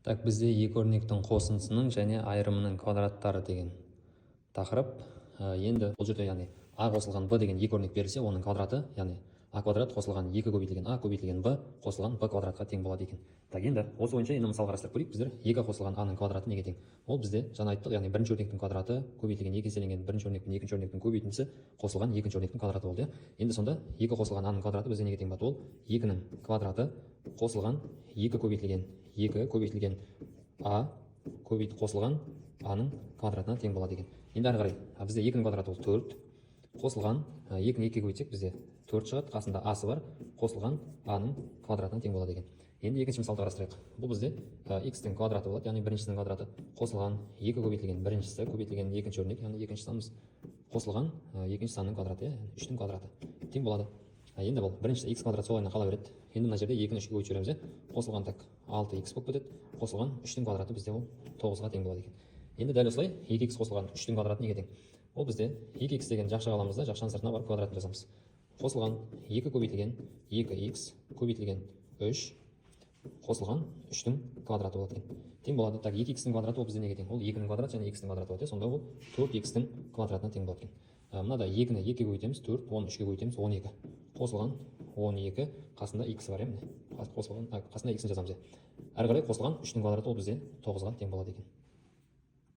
Так, бізде екі өрнектің қосындысының және айырымының квадраттары деген тақырып. Енді бұл жерде яғни а қосылған б деген екі өрнек берілсе, оның квадраты, яғни а квадрат қосылған 2 көбейтілген а көбейтілген б қосылған б квадратқа тең болады екен. Так, енді осы бойынша енді мысал қарастырып көрейік. Біздер 2 қосылған аның квадраты неге тең? Ол бізде жаңа айттық, яғни бірінші өрнектің квадраты көбейтілген 2 еселенген бірінші өрнек пен екінші өрнектің көбейтіндісі қосылған екінші өрнектің квадраты болды. Енді сонда 2 қосылған аның квадраты бізде неге тең болады? Ол 2-ның квадраты қосылған 2 көбейтілген а қосылған аның квадратына тең болады екен. Енді ары қарай бізде 2-ның квадраты ол 4 қосылған 2-ні 2-ге көбейтсек бізде 4 шығады, қасында асы бар, қосылған аның квадратына тең болады екен. Енді екінші мысалды қарастырайық. Бұл бізде x-тің квадраты болады, яғни біріншісінің квадраты қосылған 2 көбейтілген біріншісі көбейтілген екінші өрнек, яғни екінші санымыз қосылған екінші санның квадраты, 3-тің квадраты тең болады. Енді бұл біріншісі x квадрат солайына қала береді. Енді мына жерде 2-ні 3-ге көбейтіп жібереміз. Қосылған так 6x болып кетеді. Қосылған 3-тің квадраты бізде ол 9-ға тең болады екен. Енді дәл осылай 2x қосылған 3-тің квадраты неге тең? Ол бізде 2x деген жақшаға аламыз да, жақшаның сыртына барып квадратын жазамыз. Қосылған 2 көбейтілген 2x көбейтілген 3 қосылған 3-тің квадраты болады екен. Тең болады. Так, 2x-тің квадраты ол бізде неге тең? Ол 2-нің квадраты және x-тің квадраты болады. Сонда ол 4x-тің квадратына тең болады екен. Мынада 2-ні 2-ге көбейтеміз, 4, 10 3-ге көбейтеміз, 12. Қосылған 12, қасында x бар, қасында x-ін жазамыз. Әрі қарай қосылған 3-тің квадраты ол бізде 9-ға тең болады екен.